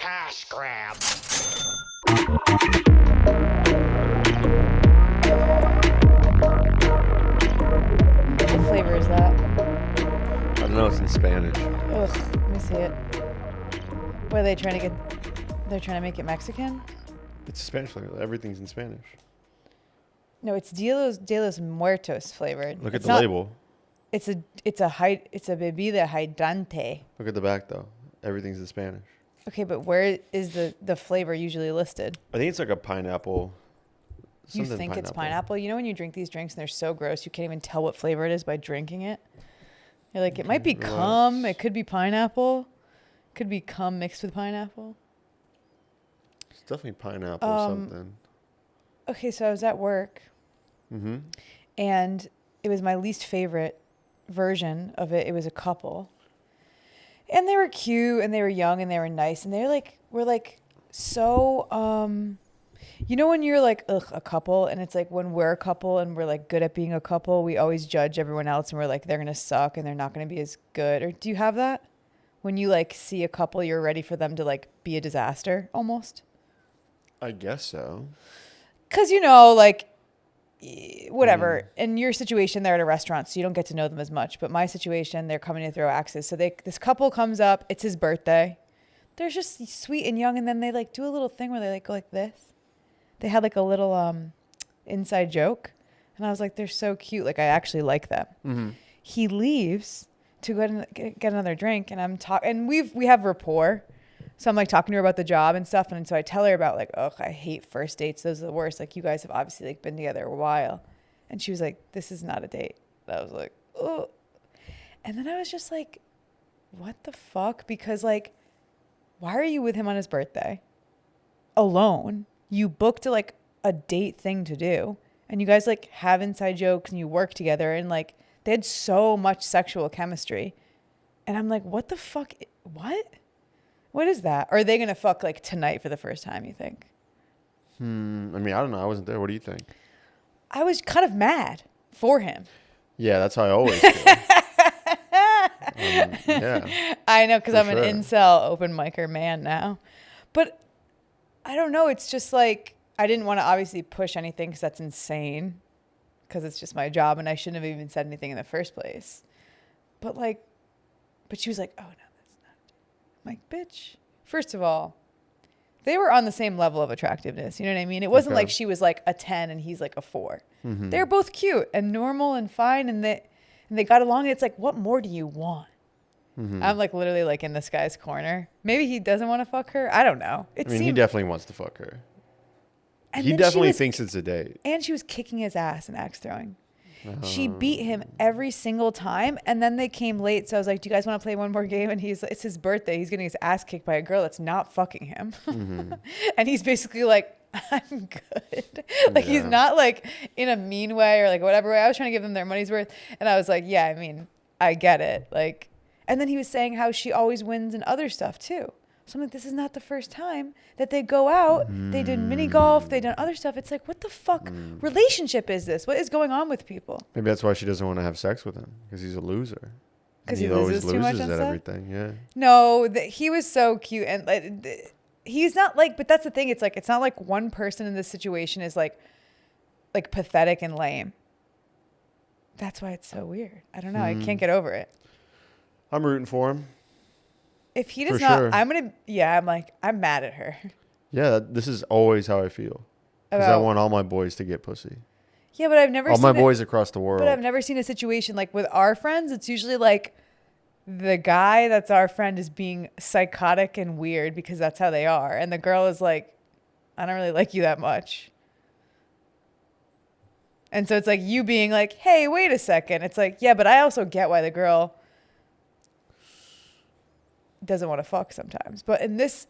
cash grab. What flavor is that? I don't know. It's in Spanish. Ugh, let me see it. What are they trying to get? They're trying to make it Mexican? It's Spanish flavor. Everything's in Spanish. No, it's de los Muertos flavored. Look at It's the not- label. It's a bebida hydrante. Look at the back though. Everything's in Spanish. Okay, but where is the flavor usually listed? I think it's like a pineapple. You think it's pineapple? You know when you drink these drinks and they're so gross you can't even tell what flavor it is by drinking it? You're like, it might be relax. cum. It could be pineapple. Could be cum mixed with pineapple. It's definitely pineapple or something. Okay, so I was at work. Mm-hmm. And it was my least favorite version of it. It was a couple. And they were cute and they were young and they were nice. And they were like so, you know when you're like, ugh, a couple, and it's like when we're a couple and we're like good at being a couple, we always judge everyone else and we're like, they're going to suck and they're not going to be as good. Or do you have that? When you like see a couple, you're ready for them to like be a disaster almost? I guess so. Cause you know, like whatever, in your situation, they're at a restaurant, so you don't get to know them as much. But my situation, they're coming to throw axes. So this couple comes up, it's his birthday. They're just sweet and young. And then they like do a little thing where they like go like this. They had like a little inside joke. And I was like, they're so cute. Like I actually like them. Mm-hmm. He leaves to go get another drink. And I'm talking, and we have rapport. So I'm like talking to her about the job and stuff. And so I tell her about like, oh, I hate first dates. Those are the worst. Like you guys have obviously like been together a while. And she was like, this is not a date. And I was like, oh. And then I was just like, what the fuck? Because like, why are you with him on his birthday? Alone. You booked like a date thing to do. And you guys like have inside jokes and you work together. And like they had so much sexual chemistry. And I'm like, what the fuck? What? What is that? Are they going to fuck like tonight for the first time, you think? I mean, I don't know. I wasn't there. What do you think? I was kind of mad for him. Yeah, that's how I always feel. Yeah. I know, because For I'm sure. an incel open micer man now. But I don't know. It's just like, I didn't want to obviously push anything because that's insane. Because it's just my job and I shouldn't have even said anything in the first place. But she was like, oh no. I'm like, bitch, first of all, they were on the same level of attractiveness. You know what I mean? It wasn't like she was like a 10 and he's like a 4. Mm-hmm. They're both cute and normal and fine. And they got along. It's like, what more do you want? Mm-hmm. I'm like literally like in this guy's corner. Maybe he doesn't want to fuck her. I don't know. He definitely wants to fuck her. And he definitely thinks it's a date. And she was kicking his ass and axe throwing. She beat him every single time. And then they came late. So I was like, do you guys want to play one more game? And it's his birthday. He's getting his ass kicked by a girl that's not fucking him. Mm-hmm. And he's basically like, I'm good. Like, he's not like in a mean way or like whatever way. I was trying to give them their money's worth. And I was like, yeah, I mean, I get it. Like, and then he was saying how she always wins in other stuff too. So I'm like, this is not the first time that they go out. They did mini golf. They done other stuff. It's like, what the fuck relationship is this? What is going on with people? Maybe that's why she doesn't want to have sex with him, because he's a loser. Because he always loses too much at on stuff? everything. Yeah. No, he was so cute. And he's not like, but that's the thing. It's like, it's not like one person in this situation is like pathetic and lame. That's why it's so weird. I don't know. I can't get over it. I'm rooting for him. If he does For not, sure. I'm mad at her. Yeah, this is always how I feel. Because I want all my boys to get pussy. Yeah, but I've never all seen my boys across the world. But I've never seen a situation like with our friends. It's usually like the guy that's our friend is being psychotic and weird because that's how they are. And the girl is like, I don't really like you that much. And so it's like you being like, hey, wait a second. It's like, yeah, but I also get why the girl doesn't want to fuck sometimes. But in this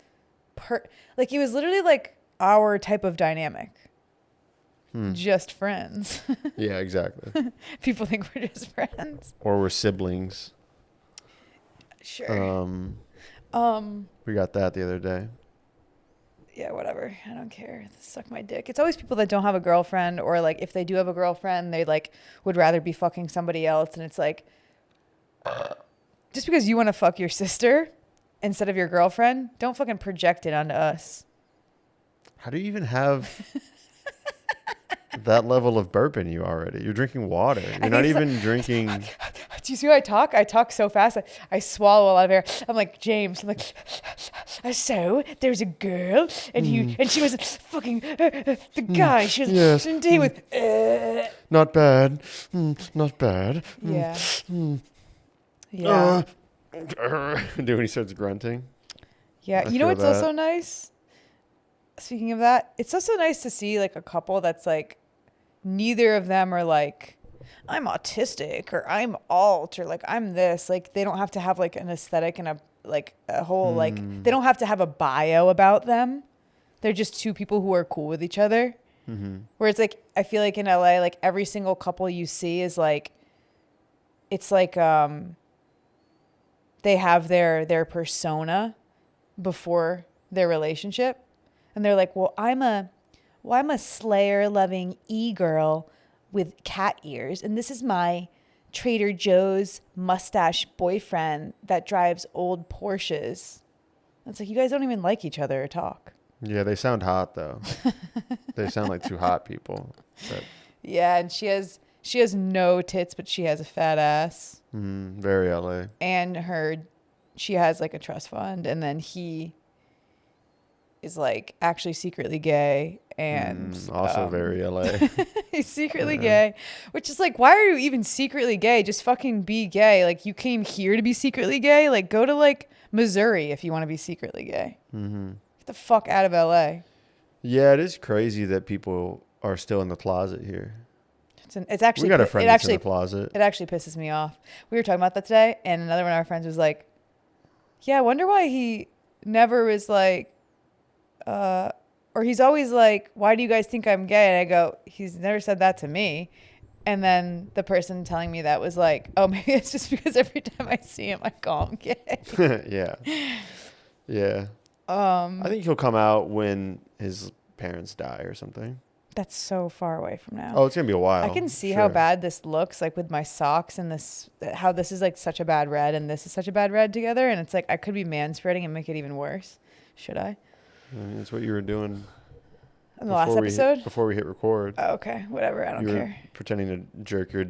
like it was literally like our type of dynamic. Just friends. Yeah, exactly. People think we're just friends. Or we're siblings. Sure. We got that the other day. Yeah, whatever. I don't care. Suck my dick. It's always people that don't have a girlfriend, or like if they do have a girlfriend, they like would rather be fucking somebody else. And it's like, just because you want to fuck your sister instead of your girlfriend, don't fucking project it onto us. How do you even have that level of burp in you already? You're drinking water. You're not even drinking. Do you see how I talk? I talk so fast. I swallow a lot of air. I'm like, James. I'm like, so there's a girl and she was fucking the guy. She was in date with. Not bad. Not bad. Yeah. Yeah. Dude, when he starts grunting. Yeah. You know what's also nice? Speaking of that, it's also nice to see like a couple that's like neither of them are like, I'm autistic or I'm alt or like I'm this. Like they don't have to have like an aesthetic and a whole like they don't have to have a bio about them. They're just two people who are cool with each other. Mm-hmm. Where it's like I feel like in LA, like every single couple you see is like it's like they have their persona before their relationship. And they're like, well, I'm a Slayer loving e-girl with cat ears. And this is my Trader Joe's mustache boyfriend that drives old Porsches. It's like, you guys don't even like each other or talk. Yeah, they sound hot though. They sound like two hot people. Yeah, and she has no tits, but she has a fat ass. Very LA. And she has like a trust fund, and then he is like actually secretly gay and also very LA. He's secretly gay, which is like, why are you even secretly gay? Just fucking be gay. Like you came here to be secretly gay. Like go to like Missouri if you want to be secretly gay. Get the fuck out of LA. Yeah, it is crazy that people are still in the closet here. It's actually, we got a friend that's in the closet. It actually pisses me off. We were talking about that today, and another one of our friends was like, yeah, I wonder why he never was like, or he's always like, why do you guys think I'm gay? And I go, he's never said that to me. And then the person telling me that was like, oh, maybe it's just because every time I see him, I call him gay. Yeah. I think he'll come out when his parents die or something. That's so far away from now. Oh, it's going to be a while. I can see how bad this looks, like with my socks and this, how this is like such a bad red and this is such a bad red together. And it's like, I could be manspreading and make it even worse. Should I? That's what you were doing in the last episode? Before we hit record. Oh, okay. Whatever. I don't care. Were pretending to jerk your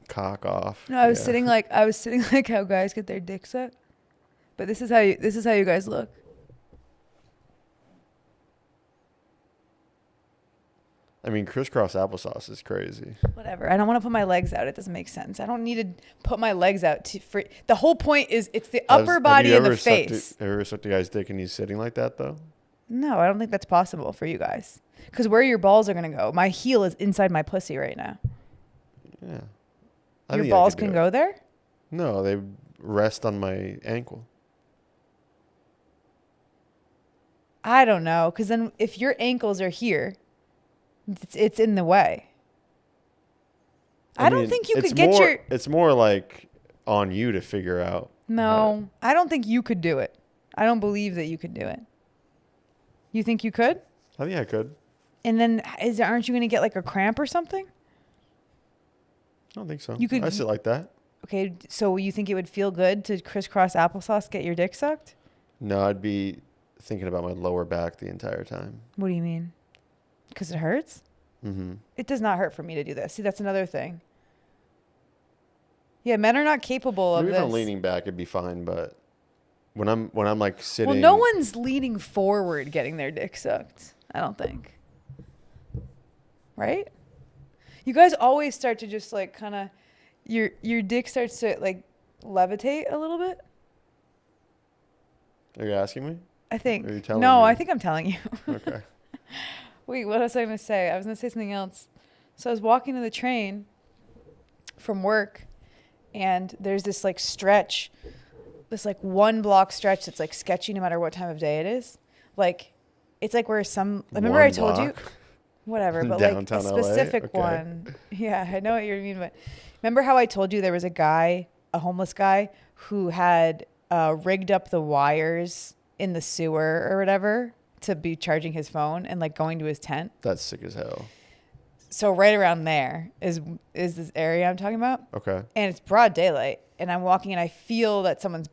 cock off. No, I was sitting like how guys get their dicks up. But this is how you guys look. I mean, crisscross applesauce is crazy. Whatever. I don't want to put my legs out. It doesn't make sense. I don't need to put my legs out. The whole point is it's the upper body and the face. Have you ever sucked a guy's dick and he's sitting like that, though? No, I don't think that's possible for you guys. Because where your balls are going to go. My heel is inside my pussy right now. Yeah. Your balls can go there? No, they rest on my ankle. I don't know. Because then if your ankles are here, it's in the way. I don't think you could get your... It's more like on you to figure out. No, I don't think you could do it. I don't believe that you could do it. You think you could? I think I could. And then aren't you going to get like a cramp or something? I don't think so. You could. I sit like that. Okay, so you think it would feel good to crisscross applesauce get your dick sucked? No, I'd be thinking about my lower back the entire time. What do you mean? Because it hurts? Mm-hmm. It does not hurt for me to do this. See, that's another thing. Yeah, men are not capable of this. If I'm leaning back, it'd be fine, but when I'm like sitting... Well, no one's leaning forward getting their dick sucked, I don't think. Right? You guys always start to just like kind of... Your dick starts to like levitate a little bit. Are you asking me? I think. Or are you telling no, me? I think I'm telling you. Okay. Wait, what was I going to say? I was going to say something else. So I was walking to the train from work, and there's this like stretch, this like 1 block stretch that's like sketchy no matter what time of day it is. Like, it's like where some, remember I told you? Whatever, but like a specific one. Yeah, I know what you mean, but remember how I told you there was a guy, a homeless guy, who had rigged up the wires in the sewer or whatever to be charging his phone and like going to his tent? That's sick as hell. So right around there is this area I'm talking about. Okay. And it's broad daylight. And I'm walking and I feel that someone's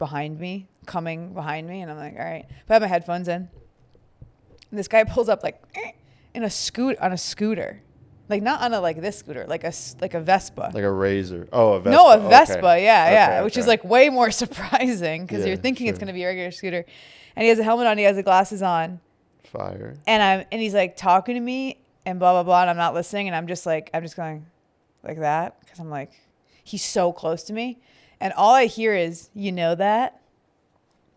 coming behind me. And I'm like, all right. But I have my headphones in. And this guy pulls up like on a scooter. Like not on this scooter, like a Vespa. Like a Razor. Oh, a Vespa. No, a Vespa. Okay. Yeah. Okay, Which is okay. like way more surprising because you're thinking it's going to be a regular scooter. And he has a helmet on. He has the glasses on. Fire. And he's like talking to me and blah, blah, blah. And I'm not listening. And I'm just going like that. Cause I'm like, he's so close to me. And all I hear is, you know that?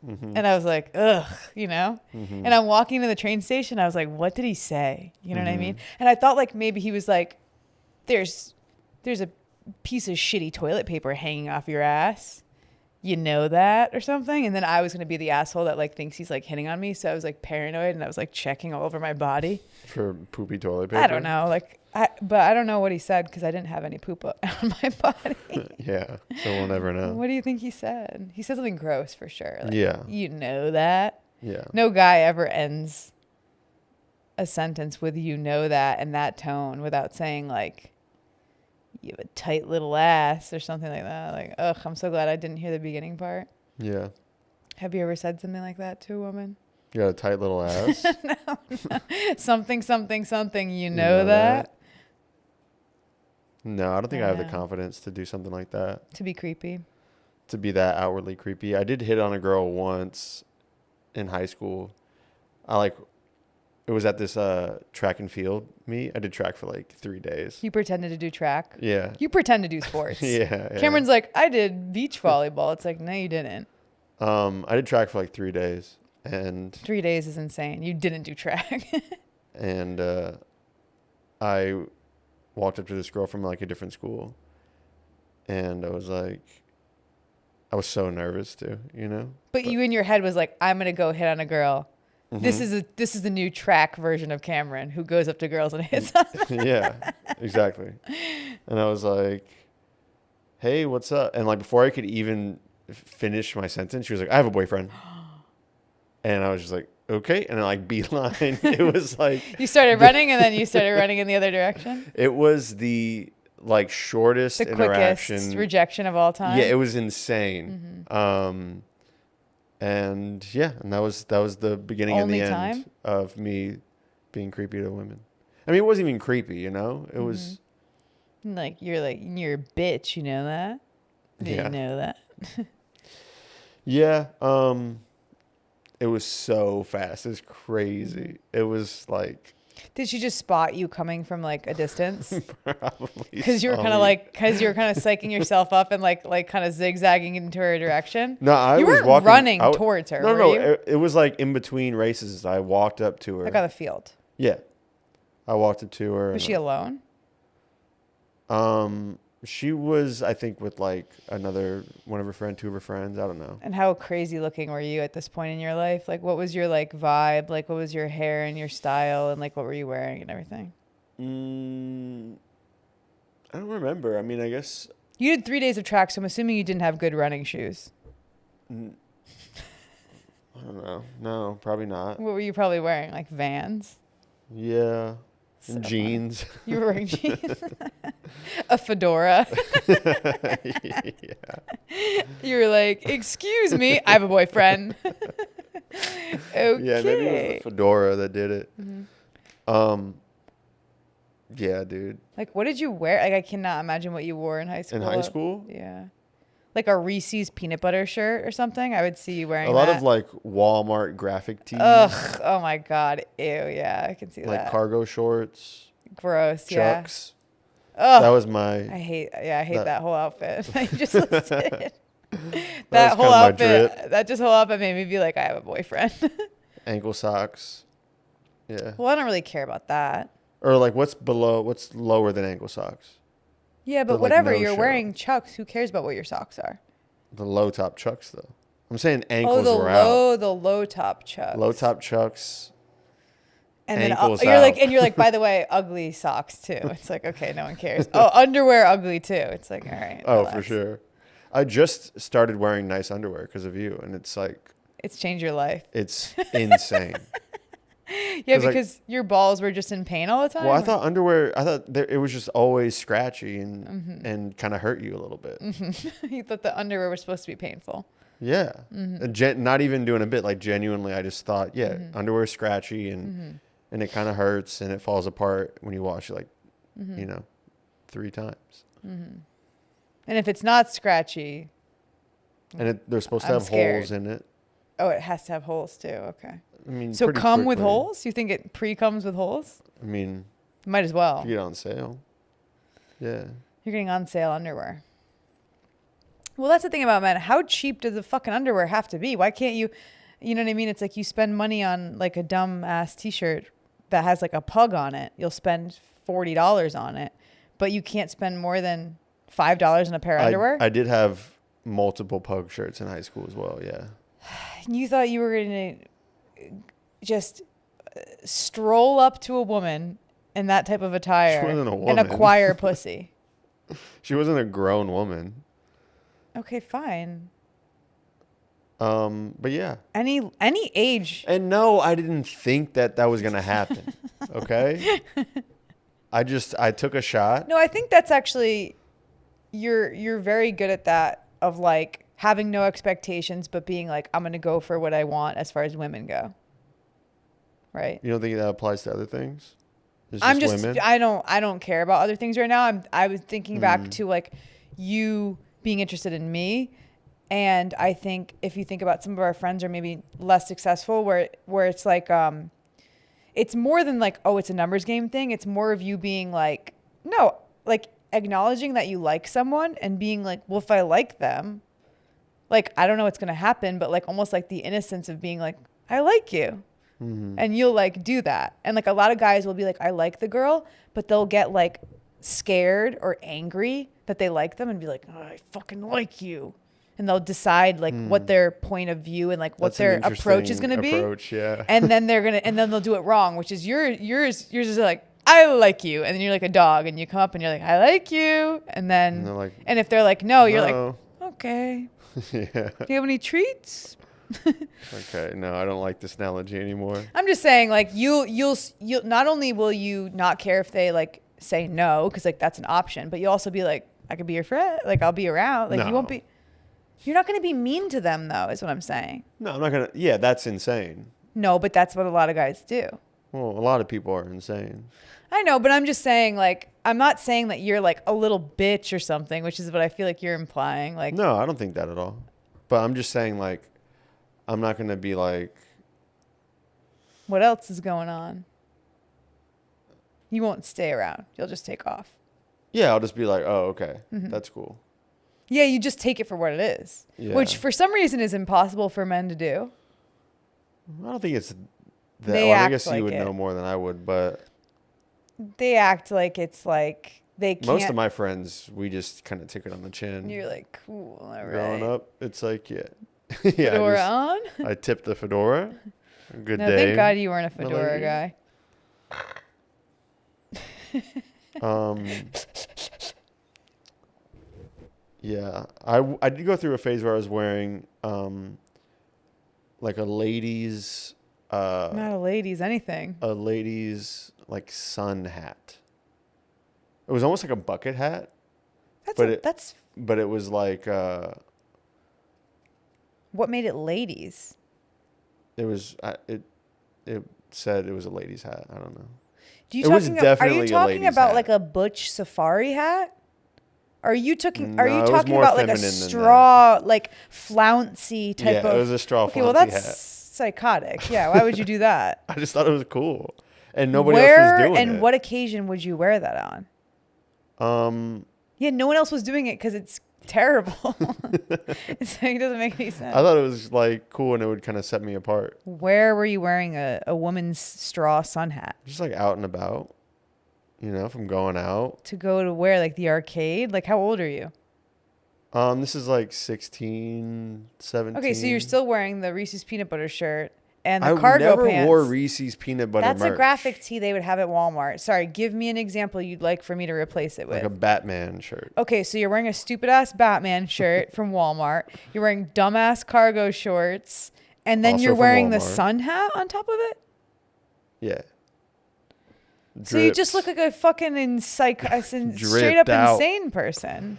Mm-hmm. And I was like, ugh, Mm-hmm. And I'm walking to the train station. I was like, what did he say? You know what I mean? And I thought like maybe he was like, there's a piece of shitty toilet paper hanging off your ass. You know that or something. And then I was going to be the asshole that like thinks he's like hitting on me. So I was like paranoid and I was like checking all over my body. For poopy toilet paper? I don't know. But I don't know what he said because I didn't have any poop on my body. Yeah. So we'll never know. What do you think he said? He said something gross for sure. Like, yeah. You know that? Yeah. No guy ever ends a sentence with you know that in that tone without saying like, you have a tight little ass or something like that. Like, ugh, I'm so glad I didn't hear the beginning part. Yeah. Have you ever said something like that to a woman? You got a tight little ass? No. Something, you know that? No, I don't think I have the confidence to do something like that. To be creepy. To be that outwardly creepy. I did hit on a girl once in high school. It was at this track and field meet. I did track for like 3 days. You pretended to do track? Yeah. You pretend to do sports. Yeah. Cameron's like, I did beach volleyball. It's like, no, you didn't. I did track for like 3 days. And 3 days is insane. You didn't do track. And I walked up to this girl from like a different school. And I was so nervous too, But you in your head was like, I'm going to go hit on a girl. Mm-hmm. This is the new track version of Cameron who goes up to girls and hits on them. Yeah, exactly. And I was like, hey, what's up? And like before I could even finish my sentence, she was like, I have a boyfriend. And I was just like, okay. And then like beeline. It was like. You started running and then you started running in the other direction? It was the like shortest the interaction. Quickest rejection of all time? Yeah, it was insane. Mm-hmm. And yeah, and that was the beginning Only and the time? end of me being creepy to women. I mean, it wasn't even creepy, It was like you're a bitch, you know that? Yeah. You know that? Yeah. It was so fast. It was crazy. Mm-hmm. It was like. Did she just spot you coming from like a distance? Probably. Because you were kind of psyching yourself up and like kind of zigzagging into her direction. No, I you was weren't walking, running towards her. No. You? It was like in between races. I walked up to her. Like on the field. Yeah, I walked up to her. Was she alone? She was, I think, with like two of her friends. I don't know. And how crazy looking were you at this point in your life? Like, what was your like vibe? Like, what was your hair and your style, and like, what were you wearing and everything? I don't remember. I mean, I guess you did 3 days of track, so I'm assuming you didn't have good running shoes. I don't know. No, probably not. What were you probably wearing? Like Vans? Yeah. So And jeans. Funny. You were wearing jeans? A fedora? Yeah. You were like, excuse me, I have a boyfriend. Okay. Yeah, maybe it was the fedora that did it. Mm-hmm. Yeah, dude. Like, what did you wear? Like, I cannot imagine what you wore in high school. In high school? Yeah. Like a Reese's peanut butter shirt or something. I would see you wearing a lot that. of like Walmart graphic tees. Ugh. Oh my God. Ew. Yeah. I can see like that. Like cargo shorts. Gross. Chucks. Yeah. Ugh. That was my. I hate that whole outfit. I just listed. that that whole outfit. Drip. That just whole outfit made me be like, I have a boyfriend. Ankle socks. Yeah. Well, I don't really care about that. Or like what's lower than ankle socks? Yeah, but whatever. You're wearing Chucks. Who cares about what your socks are? The low top Chucks, though. I'm saying ankles were out. The low top Chucks. Low top Chucks. And then ankles you're out. you're like, by the way, ugly socks too. It's like, okay, no one cares. Oh, underwear ugly too. It's like, all right. Oh, relax. for sure. I just started wearing nice underwear because of you, and it's like. It's changed your life. It's insane. Yeah, 'Cause, like, because your balls were just in pain all the time. well, I or- thought underwear. I thought it was just always scratchy and Mm-hmm. kind of hurt you a little bit. You thought the underwear was supposed to be painful. Yeah, Mm-hmm. not even doing a bit. Like genuinely, I just thought, yeah, Mm-hmm. underwear is scratchy and it kind of hurts and it falls apart when you wash it, like Mm-hmm. 3 times. And if it's not scratchy, And they're supposed to I'm have scared. holes in it. oh, it has to have holes too. Okay. I mean, So pretty come with quickly. holes? You think it pre-comes with holes? I mean, Might as if well. you get on sale. Yeah. You're getting on sale underwear. Well, that's the thing about men. How cheap does the fucking underwear have to be? Why can't you, you know what I mean? It's like you spend money on like a dumb ass t-shirt that has like a pug on it. You'll spend $40 on it, but you can't spend more than $5 on a pair of underwear. I did have multiple pug shirts in high school as well. Yeah. You thought you were going to just stroll up to a woman in that type of attire wasn't a and woman. acquire pussy. She wasn't a grown woman. Okay, fine. But yeah. Any age. And no, I didn't think that was going to happen. Okay. I took a shot. No, I think that's actually you're very good at that of like having no expectations but being like I'm going to go for what I want as far as women go. Right? You don't think that applies to other things? It's I'm just women? I don't care about other things right now. I was thinking back to like you being interested in me, and I think if you think about some of our friends are maybe less successful where it's like it's more than like, oh, it's a numbers game thing. It's more of you being like, no, like acknowledging that you like someone and being like, well, if I like them, like, I don't know what's going to happen, but like almost like the innocence of being like, I like you. And you'll like do that. And like a lot of guys will be like, I like the girl, but they'll get like scared or angry that they like them and be like, oh, I fucking like you. And they'll decide like what their point of view and like what That's an their approach is interesting going to be. approach, yeah. And then and then they'll do it wrong, which is yours is like, I like you. And then you're like a dog and you come up and you're like, I like you. And then, And they're like, and if they're like, no, you're no. like, okay. Yeah. Do you have any treats? Okay. No, I don't like this analogy anymore. I'm just saying, like, you'll not only will you not care if they like say no, because like that's an option, but you'll also be like, I could be your friend, like I'll be around, like you won't No. be. You're not going to be mean to them though, is what I'm saying. No, I'm not going to. Yeah, that's insane. No, but that's what a lot of guys do. Well, a lot of people are insane. I know, but I'm just saying, like, I'm not saying that you're like a little bitch or something, which is what I feel like you're implying. Like, No, I don't think that at all. But I'm just saying, like, I'm not going to be like, what else is going on? You won't stay around. You'll just take off. yeah, I'll just be like, oh, okay, that's cool. Yeah, you just take it for what it is, Yeah. which for some reason is impossible for men to do. I don't think it's that. They Well, I act guess like you would it. know more than I would, but They act like it's like they can't. most of my friends, we just kind of took it on the chin. You're like, cool, all right. Growing up, it's like, yeah. Yeah, Fedora on? I tipped the fedora. Good No, day. thank God you weren't a My fedora lady. guy. Yeah, I did go through a phase where I was wearing like a ladies Not a ladies, anything. like sun hat. It was almost like a bucket hat, but That's but it was like what made it ladies. it was it said it was a ladies hat. I don't know. Do you It was talking? Are definitely you a talking ladies' about hat. like a butch safari hat? Are you talking? No, Are it you was talking more about like a feminine than that. straw, like flouncy type Yeah, of? it was a straw Okay, well flouncy that's hat. psychotic. Yeah, why would you do that? I just thought it was cool, and nobody Where else was doing and it. what occasion would you wear that on? Yeah, no one else was doing it because it's terrible. It's like, it doesn't make any sense. I thought it was like cool, and it would kind of set me apart. Where were you wearing a woman's straw sun hat? Just like out and about, if I'm going out. To go to where? Like the arcade? Like how old are you? This is like 16, 17. Okay, so you're still wearing the Reese's peanut butter shirt and the I cargo never pants. wore Reese's peanut butter That's merch. a graphic tee they would have at Walmart. Sorry, give me an example you'd like for me to replace it with. Like a Batman shirt. Okay, so you're wearing a stupid ass Batman shirt from Walmart. You're wearing dumbass cargo shorts, and then Also you're from wearing the Walmart. sun hat on top of it. Yeah. So you just look like a fucking straight up out. insane person.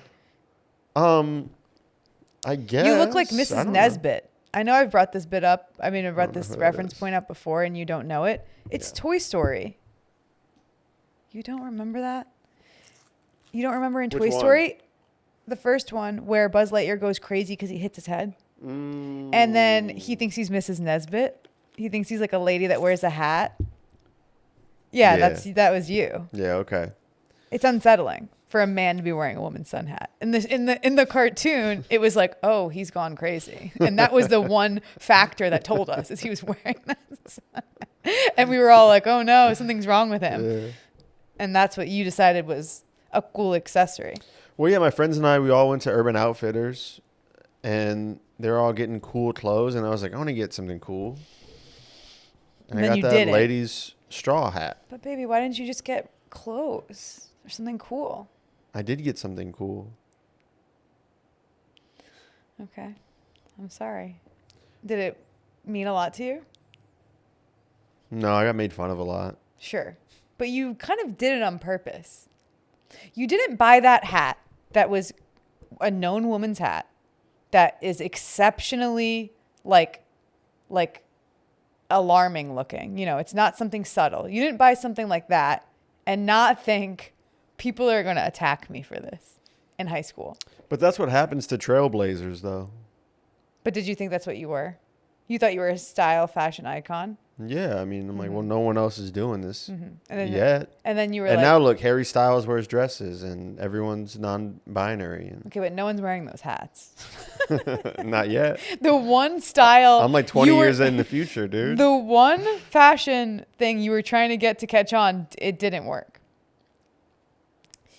I guess. You look like I Mrs. don't Nesbit. I know I've brought this bit up. I mean, I've brought don't know this who that reference is. point up before and you don't know it. It's Yeah. Toy Story. You don't remember that? You don't remember in Which Toy one? Story? The first one where Buzz Lightyear goes crazy because he hits his head. And then he thinks he's Mrs. Nesbit. He thinks he's like a lady that wears a hat. Yeah, Yeah. that was you. Yeah, okay. It's unsettling for a man to be wearing a woman's sun hat. In the cartoon, it was like, oh, he's gone crazy, and that was the one factor that told us is he was wearing that sun hat. And we were all like, oh no, something's wrong with him. Yeah. And that's what you decided was a cool accessory. Well, yeah, my friends and I, we all went to Urban Outfitters, and they're all getting cool clothes, and I was like, I want to get something cool. And And I then got you that didn't. lady's straw hat. But baby, why didn't you just get clothes or something cool? I did get something cool. Okay, I'm sorry. Did it mean a lot to you? No, I got made fun of a lot. Sure. But you kind of did it on purpose. You didn't buy that hat that was a known woman's hat that is exceptionally like alarming looking. You know, it's not something subtle. You didn't buy something like that and not think people are going to attack me for this in high school. But that's what happens to trailblazers, though. But did you think that's what you were? You thought you were a style fashion icon? Yeah, I mean, I'm like, well, no one else is doing this And then, yet. And then you were And like, now look, Harry Styles wears dresses, and everyone's non-binary, and okay, but no one's wearing those hats. not yet. The one style I'm like 20 you were- years in the future, dude. The one fashion thing you were trying to get to catch on, it didn't work.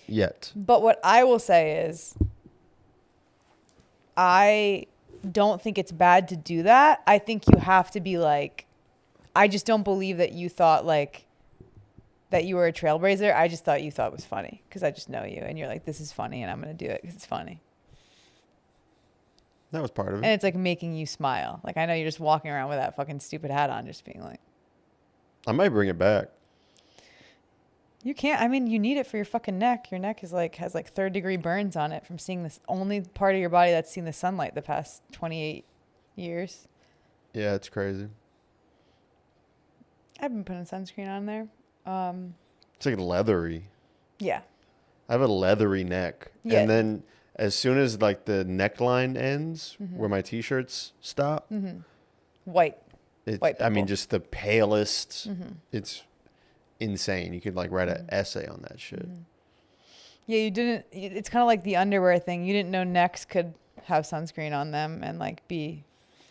Yet. But what I will say is, I don't think it's bad to do that. I think you have to be like, I just don't believe that you thought like that you were a trailblazer. I just thought you thought it was funny because I just know you and you're like, this is funny and I'm going to do it because it's funny. That was part of And it. it's like making you smile. Like, I know you're just walking around with that fucking stupid hat on, just being like, I might bring it back. you can't. I mean, you need it for your fucking neck. Your neck is like has like 3rd-degree burns on it from seeing this only part of your body that's seen the sunlight the past 28 years. Yeah, it's crazy. I've been putting sunscreen on there. It's like leathery. Yeah. I have a leathery neck. Yeah. And then as soon as like the neckline ends, Mm-hmm. where my t-shirts stop, White. it's, White I mean, people. just the palest. Mm-hmm. It's insane. You could like write an essay on that shit. Mm-hmm. Yeah, you didn't. It's kind of like the underwear thing. You didn't know necks could have sunscreen on them and like be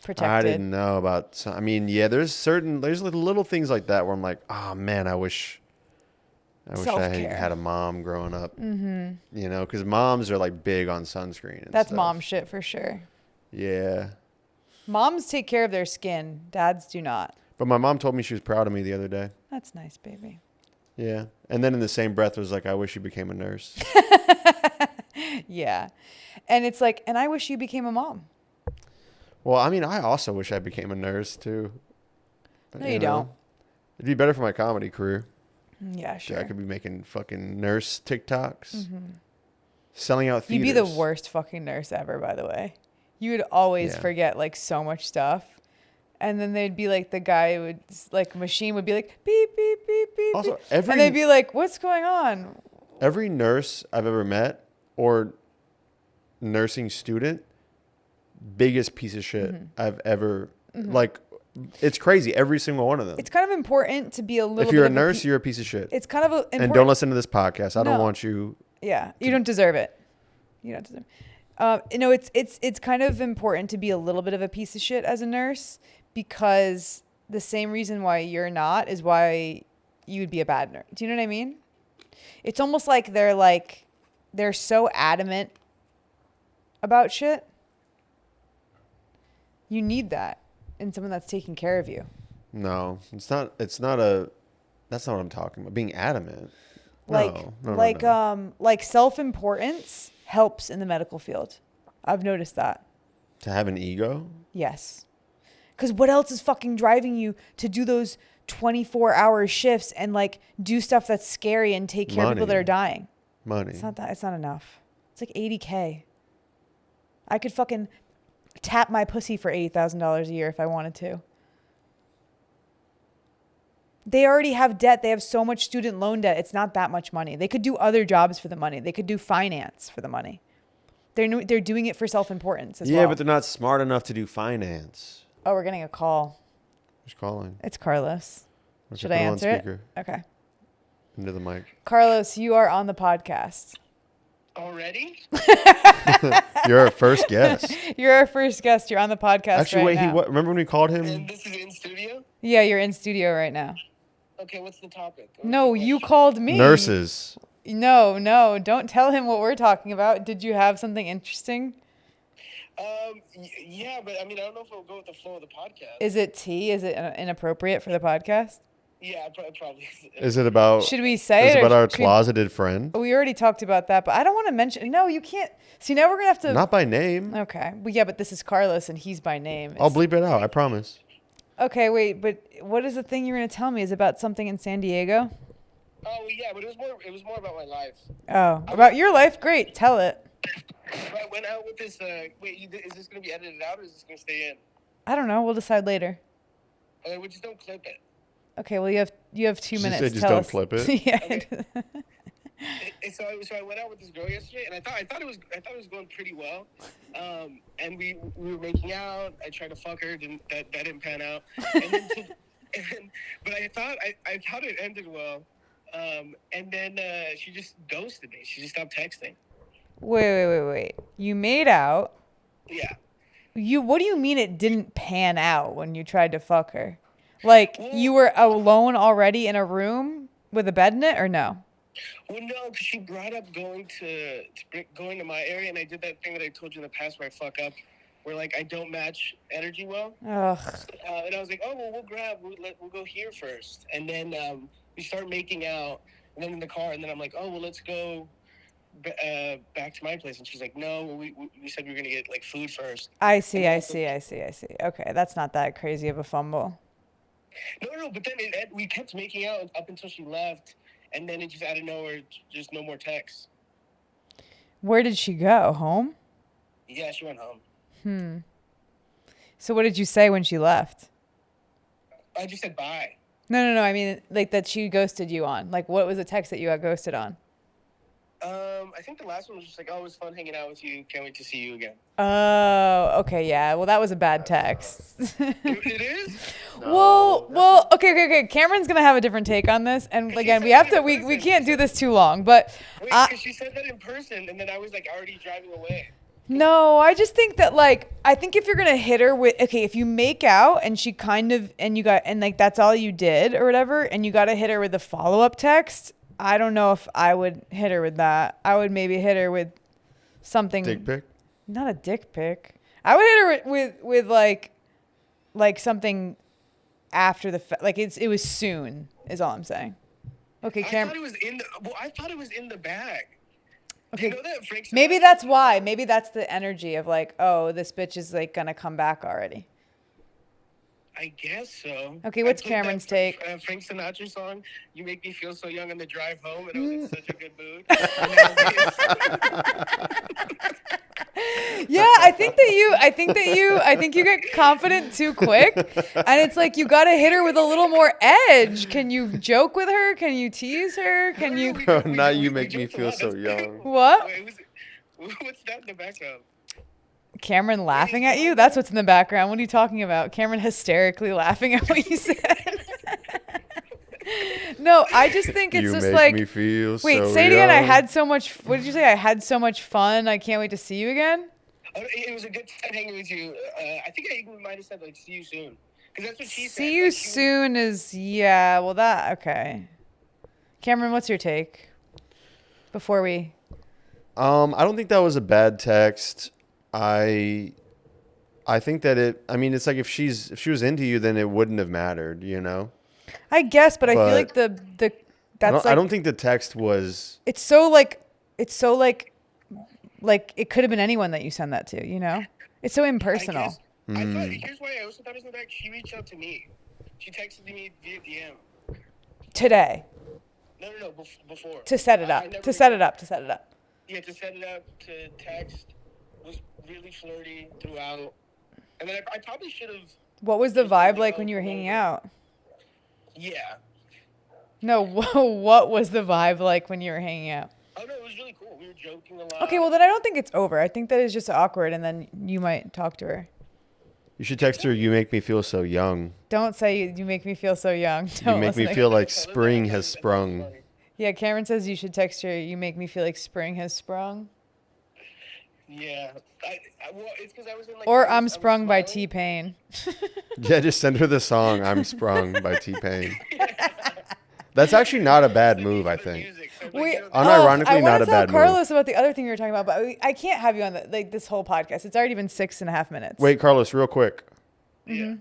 protected. I didn't know about. I mean, yeah, there's little things like that where I'm like, oh man, I wish I Self-care. had a mom growing up. Mm-hmm. You know, because moms are like big on sunscreen. And That's stuff. mom shit for sure. Yeah, Moms take care of their skin. Dads do not. but my mom told me she was proud of me the other day. That's nice, baby. Yeah, and then in the same breath was like, I wish you became a nurse. Yeah. And it's like, and I wish you became a mom. Well, I mean, I also wish I became a nurse too. No, you don't. It'd be better for my comedy career. Yeah, sure. I could be making fucking nurse TikToks, selling out You'd theaters. be the worst fucking nurse ever, by the way. You would always Yeah. forget like so much stuff. And then they'd be like, the guy would, like, machine would be like, beep, beep, beep, beep. Also, beep. every and they'd be like, what's going on? every nurse I've ever met or nursing student, biggest piece of shit I've ever like. It's crazy. Every single one of them. It's kind of important to be a little If you're bit a nurse, you're a piece of shit. it's kind of important. And don't listen to this podcast. I don't No. want you. Yeah, you don't deserve it. You don't deserve it. You know, it's kind of important to be a little bit of a piece of shit as a nurse because the same reason why you're not is why you would be a bad nurse. Do you know what I mean? It's almost like they're so adamant about shit. You need that in someone that's taking care of you. No, it's not. It's not a. That's not what I'm talking about. Being adamant. Like self-importance helps in the medical field. I've noticed that. To have an ego. Yes. Because what else is fucking driving you to do those 24-hour shifts and like do stuff that's scary and take care of people that are dying. Money. It's not enough. It's like $80K. I could fucking tap my pussy for $80,000 a year if I wanted to. They already have debt. They have so much student loan debt. It's not that much money. They could do other jobs for the money. They could do finance for the money. They're doing it for self-importance as well. Yeah, but they're not smart enough to do finance. Oh, we're getting a call. Who's calling? It's Carlos. Okay, Should put I it on answer it? speaker. Okay. Into the mic. Carlos, you are on the podcast. Already? You're our first guest. You're our first guest. You're on the podcast Actually, right now. wait, remember when we called him? And this is in studio? Yeah, you're in studio right now. Okay, what's the topic? No, you called me. Nurses. No, don't tell him what we're talking about. Did you have something interesting? Yeah, but I mean, I don't know if it'll go with the flow of the podcast. Is it tea? Is it inappropriate for the podcast? Yeah, probably. Is it about? Should we say is it? it about or our should we- closeted friend? We already talked about that, but I don't want to mention. No, you can't. See, now we're gonna have to. Not by name. Okay. Well, yeah, but this is Carlos, and he's by name. I'll bleep it out. I promise. Okay, wait, but what is the thing you're gonna tell me? Is it about something in San Diego? Oh yeah, but it was more about my life. Oh, about your life? Great, tell it. I went out with this. Is this gonna be edited out or is this gonna stay in? I don't know. We'll decide later. Okay, we just don't clip it. Okay. Well, you have 2 She minutes. said just Tell don't us. clip it? Yeah. Okay. So I went out with this girl yesterday, and I thought it was going pretty well. And we were making out. I tried to fuck her, that didn't pan out. But I thought it ended well. And then she just ghosted me. She just stopped texting. Wait. You made out. Yeah. What do you mean it didn't pan out when you tried to fuck her? Like you were alone already in a room with a bed in it, or no? Well, no, because she brought up going to my area, and I did that thing that I told you in the past where I fuck up, where like I don't match energy well. Ugh. And I was like, oh well, we'll go here first, and then we start making out, and then in the car, and then I'm like, oh well, let's go back to my place, and she's like, no, we said we were gonna get like food first. I see. Okay, that's not that crazy of a fumble. No, but then we kept making out up until she left, and then it just out of nowhere, just no more texts. Where did she go? Home? Yeah, she went home. So what did you say when she left? I just said bye. No. I mean, like that she ghosted you on. Like, what was the text that you got ghosted on? I think the last one was just like, oh, it was fun hanging out with you. Can't wait to see you again. Oh, okay, yeah. Well, that was a bad text. It is? Well, okay. Cameron's gonna have a different take on this, and again, we can't do this too long. But Wait, 'cause she said that in person, and then I was like already driving away. no, I just think that I think if you're gonna hit her with if you make out and she that's all you did or whatever, and you gotta hit her with a follow up text. I don't know if I would hit her with that. I would maybe hit her with something. Dick pic? Not a dick pic. I would hit her with like something after the like it was soon is all I'm saying. Okay, I thought it was in the bag. Okay, You know that Frank Sinatra maybe that's why. Maybe that's the energy of like, oh, this bitch is like gonna come back already. I guess so. Okay, what's I played Cameron's that take? Frank Sinatra song, "You Make Me Feel So Young" on the drive home, and I was in such a good mood. Yeah, I think you get confident too quick, and it's like you gotta hit her with a little more edge. Can you joke with her? Can you tease her? Can you? Now you make me feel so young. What? What's that in the background? Cameron laughing at you? That's what's in the background. What are you talking about? Cameron hysterically laughing at what you said. No, I just think it's You just make like. me feel Wait, so say it again. I young. had so much. What did you say? I had so much fun. I can't wait to see you again. Oh, it was a good time hanging with you. I think I even might have said like, "See you soon," because that's what she said. See you Like, soon is yeah. Well, that okay. Cameron, what's your take? Before we. I don't think that was a bad text. I think that it's like if she was into you, then it wouldn't have mattered, you know? I guess, but I feel like I don't think the text was. It's so like it could have been anyone that you send that to, you know? It's so impersonal. I thought, here's why I also thought it was in the back. She reached out to me. She texted me via DM. Today. No, before. To set it up. To set it up. To set it up. Yeah, to set it up, to text. Was really flirty throughout. And then I probably should have... What was the vibe like when you were hanging out? Yeah. No, what was the vibe like when you were hanging out? Oh, no, it was really cool. We were joking a lot. Okay, well, then I don't think it's over. I think that is just awkward, and then you might talk to her. You should text her, "You make me feel so young." Don't say you make me feel so young. Don't You make me feel like spring has sprung. Yeah, Cameron says you should text her, "You make me feel like spring has sprung." Yeah. Well, it's because I was in like... Or I'm Sprung by T-Pain. Yeah, just send her the song "I'm Sprung" by T-Pain. That's actually not a bad move, I think. Unironically, Unironically, not a bad move. I want to tell Carlos about the other thing you were talking about, but I can't have you on this whole podcast. It's already been 6.5 minutes. Wait, Carlos, real quick. Yeah.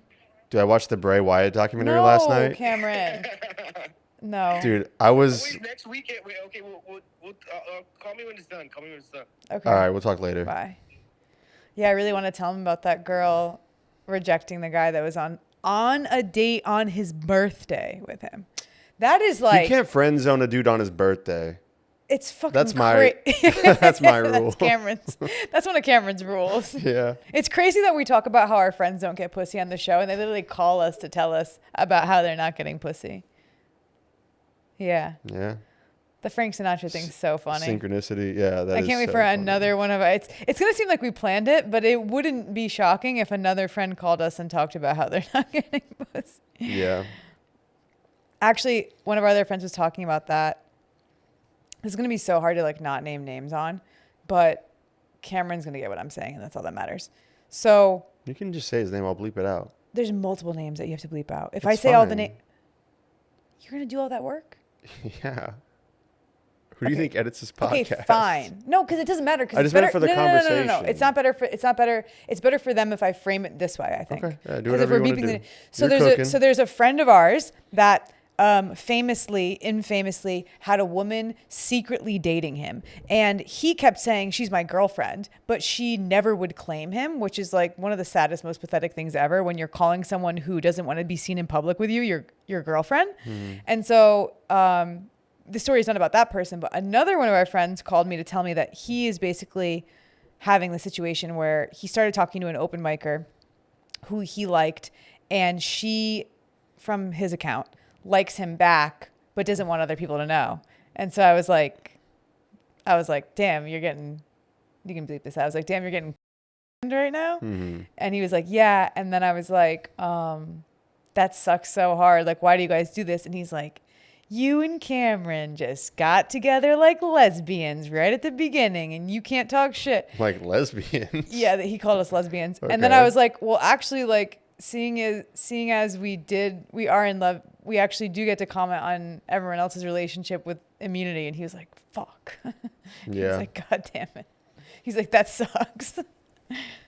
Did I watch the Bray Wyatt documentary last night? Cameron. No. Dude, I was... Wait, next weekend. Wait, okay, we'll call me when it's done. Call me when it's done. Okay. All right, we'll talk later. Bye. Yeah, I really want to tell him about that girl rejecting the guy that was on a date on his birthday with him. That is like... You can't friend zone a dude on his birthday. It's fucking That's my rule. That's one of Cameron's rules. Yeah. It's crazy that we talk about how our friends don't get pussy on the show, and they literally call us to tell us about how they're not getting pussy. Yeah. Yeah. The Frank Sinatra thing's so funny. Synchronicity. Yeah, I can't wait for another one of it. It's going to seem like we planned it, but it wouldn't be shocking if another friend called us and talked about how they're not getting pussy. Yeah. Actually, one of our other friends was talking about that. It's going to be so hard to like not name names on, but Cameron's going to get what I'm saying, and that's all that matters. So you can just say his name. I'll bleep it out. There's multiple names that you have to bleep out. If It's I say all the fine. names, you're going to do all that work? Yeah. Who do you think edits this podcast? Okay, fine. No, because it doesn't matter. I just meant it for the conversation. No. It's not better. It's not better. It's better for them if I frame it this way, I think. Okay. Yeah, do whatever you want to do. So there's a friend of ours that infamously had a woman secretly dating him, and he kept saying she's my girlfriend, but she never would claim him, which is like one of the saddest, most pathetic things ever, when you're calling someone who doesn't want to be seen in public with you your girlfriend. And so the story is not about that person, but another one of our friends called me to tell me that he is basically having the situation where he started talking to an open micer who he liked, and she, from his account, likes him back, but doesn't want other people to know. And so I was like, damn, you can bleep this out. I was like, damn, you're getting right now. And he was like, yeah. And then I was like, that sucks so hard. Like, why do you guys do this? And he's like, you and Cameron just got together like lesbians right at the beginning, and you can't talk shit. Like lesbians? Yeah, he called us lesbians. Okay. And then I was like, well, actually, like, seeing as we are in love, we actually do get to comment on everyone else's relationship with immunity. And he was like, fuck. He was like, God damn it. He's like, that sucks.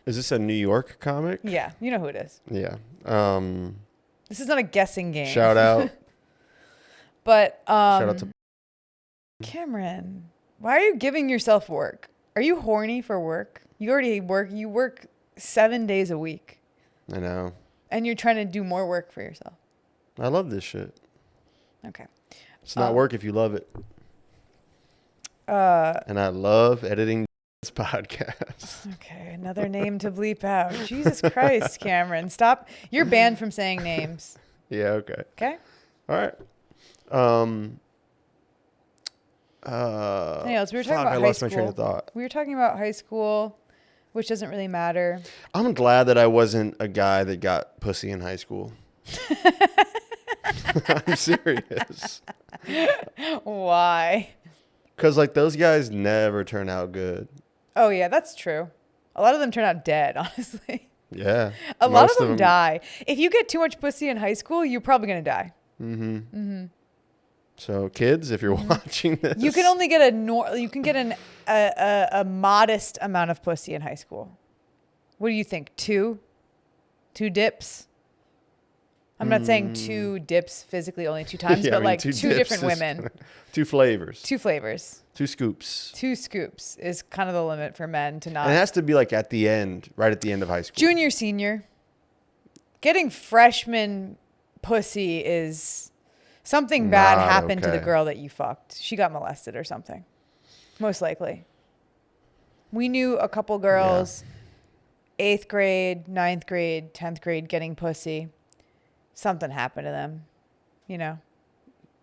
Is this a New York comic? Yeah, you know who it is. Yeah. This is not a guessing game. Shout out. But Shout out to Cameron, why are you giving yourself work? Are you horny for work? You already work. You work 7 days a week. I know. And you're trying to do more work for yourself. I love this shit. Okay. It's not work if you love it. And I love editing this podcast. Okay, another name to bleep out. Jesus Christ, Cameron. Stop. You're banned from saying names. Yeah, okay. Okay? All right. Anyways, we were talking about high school. I lost my train of thought. We were talking about high school, which doesn't really matter. I'm glad that I wasn't a guy that got pussy in high school. I'm serious. Why? Because, like, those guys never turn out good. Oh, yeah, that's true. A lot of them turn out dead, honestly. Yeah. A lot of them die. If you get too much pussy in high school, you're probably going to die. So, kids, if you're watching this, You can only get a modest amount of pussy in high school. What do you think? Two dips? I'm not saying 2 dips physically, only 2 times, but like 2 different women. 2 flavors. 2 flavors. 2 scoops. 2 scoops is kind of the limit for men to not. And it has to be like at the end, right at the end of high school. Junior, senior. Getting freshman pussy is something bad Not happened to the okay. girl that you fucked. She got molested or something. Most likely. We knew a couple girls, 8th grade, 9th grade, 10th grade, getting pussy. Something happened to them, you know.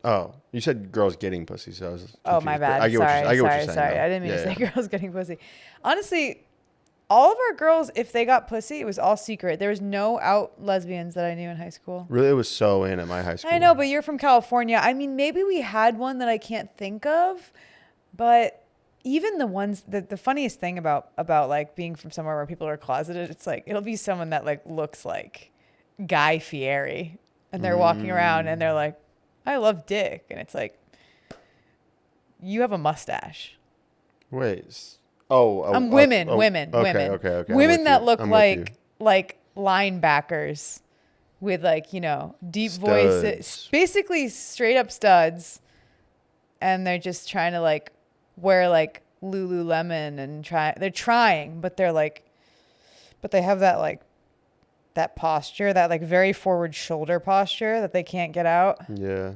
Oh, you said girls getting pussy, so I was confused. Oh, my But bad. I get what Sorry, you're, I get what you're sorry, saying. sorry. though. I didn't mean Yeah, to say yeah. girls getting pussy. Honestly, all of our girls, if they got pussy, it was all secret. There was no out lesbians that I knew in high school. Really, it was so in at my high school. I know, but you're from California. I mean, maybe we had one that I can't think of, but even the ones the funniest thing about like being from somewhere where people are closeted, it's like it'll be someone that like looks like Guy Fieri, and they're walking around and they're like, I love dick, and it's like, you have a mustache. Wait. Women. Okay. Women I'm with that you. look I'm with you. like linebackers with like, you know, deep voices, Studs. basically straight up studs, and they're just trying to like wear like Lululemon and they're trying, but they're like, but they have that like that posture, that like very forward shoulder posture that they can't get out. Yeah.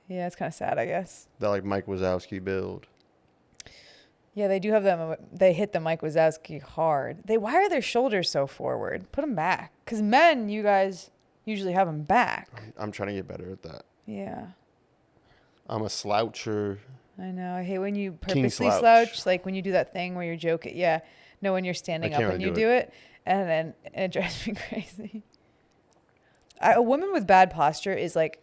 Yeah, it's kind of sad, I guess. That like Mike Wazowski build. Yeah, they do have them. They hit the Mike Wazowski hard. Why are their shoulders so forward? Put them back. Because men, you guys usually have them back. I'm trying to get better at that. Yeah, I'm a sloucher. I know. I hate when you King purposely slouch. slouch. Like when you do that thing where you're joking. Yeah. No, when you're standing I up can't and really you do do it. And then it drives me crazy. A woman with bad posture is like,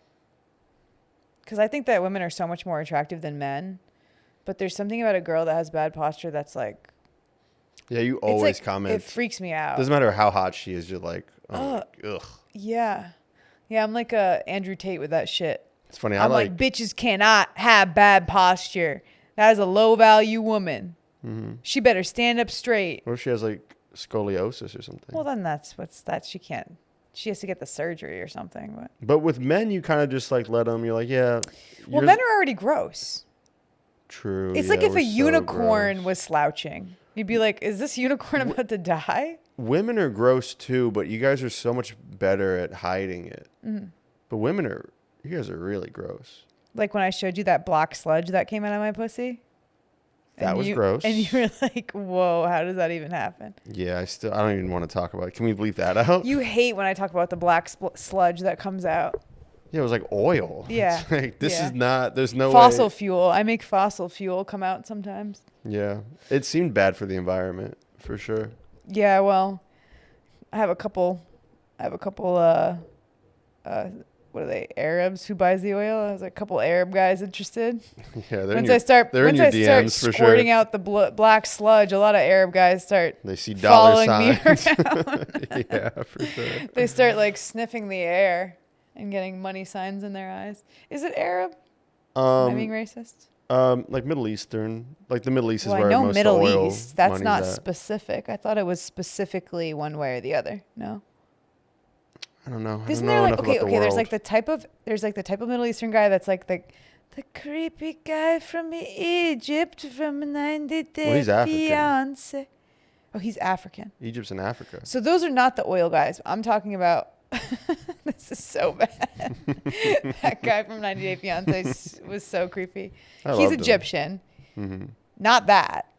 because I think that women are so much more attractive than men. But there's something about a girl that has bad posture that's like, Yeah, you it's always like, comment. it freaks me out. Doesn't matter how hot she is, you're like, ugh. Yeah. Yeah, I'm like Andrew Tate with that shit. It's funny. I'm like, bitches cannot have bad posture. That is a low value woman. Mm-hmm. She better stand up straight. What if she has like scoliosis or something? Well, then she can't. She has to get the surgery or something. But with men, you kind of just like let them. You're like, yeah. Well, men are already gross. True. It's yeah, like if we're a so unicorn gross. was slouching. You'd be like, is this unicorn about to die? Women are gross too, but you guys are so much better at hiding it. Mm-hmm. But you guys are really gross. Like when I showed you that black sludge that came out of my pussy. That was gross. And you were like, whoa, how does that even happen? Yeah, I don't even want to talk about it. Can we bleep that out? You hate when I talk about the black sludge that comes out. Yeah, it was like oil. Yeah. It's like, this Yeah. is not, there's no Fossil way. fuel. I make fossil fuel come out sometimes. Yeah. It seemed bad for the environment, for sure. Yeah, well, I have a couple, what are they, Arabs who buys the oil? I was like, a couple Arab guys interested. Yeah, Once I start DMs for squirting sure. out the black sludge, a lot of Arab guys start They see dollar following me signs. around. Yeah, for sure. They start like sniffing the air and getting money signs in their eyes. Is it Arab? Am I being racist? Like Middle Eastern, like the Middle East is Well, I where know most Middle of the oil East. That's money's not at. specific. I thought it was specifically one way or the other. No. I don't know. Isn't I there don't know like enough about the there's world. like the type of Middle Eastern guy that's like the creepy guy from Egypt from 90 Day Well, he's African. Fiance. Oh, he's African. Egypt's in Africa. So those are not the oil guys. I'm talking about. This is so bad. That guy from 90 Day Fiance was so creepy. I He's loved him. Egyptian. Mm-hmm. Not that.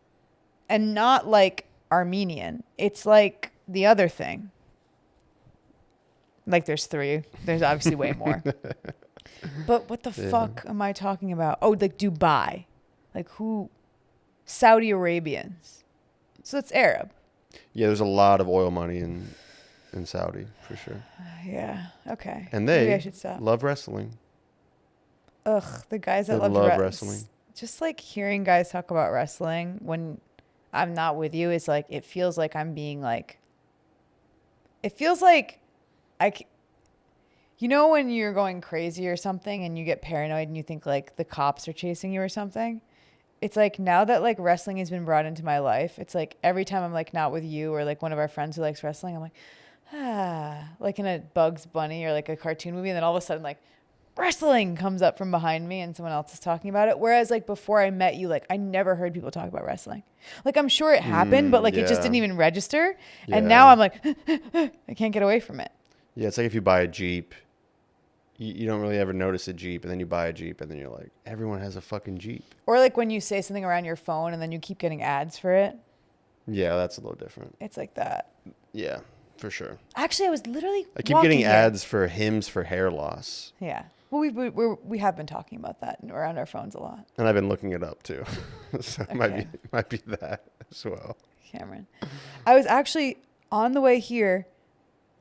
And not like Armenian. It's like the other thing. Like there's three. There's obviously way more. But what the fuck am I talking about? Oh, like Dubai. Like who? Saudi Arabians. So it's Arab. Yeah, there's a lot of oil money in Saudi for sure. Yeah. Okay. And Maybe I they should stop. love wrestling. Ugh, the guys that They love wrestling. Just like hearing guys talk about wrestling when I'm not with you is like, it feels like I'm being like, it feels like you know when you're going crazy or something and you get paranoid and you think like the cops are chasing you or something? It's like now that like wrestling has been brought into my life, it's like every time I'm like not with you or like one of our friends who likes wrestling, I'm like, like in a Bugs Bunny or like a cartoon movie. And then all of a sudden like wrestling comes up from behind me and someone else is talking about it. Whereas like before I met you, like I never heard people talk about wrestling. Like I'm sure it happened, but like it just yeah. didn't even register. Yeah. And now I'm like, I can't get away from it. Yeah, it's like if you buy a Jeep you don't really ever notice a Jeep, and then you buy a Jeep, and then you're like, everyone has a fucking Jeep. Or like when you say something around your phone and then you keep getting ads for it. Yeah, that's a little different. It's like that. Yeah, for sure. Actually, I was literally I keep getting ads for Hims for hair loss. Yeah. Well, we have been talking about that around our phones a lot. And I've been looking it up too. So it Okay. might be that as well. Cameron. I was actually on the way here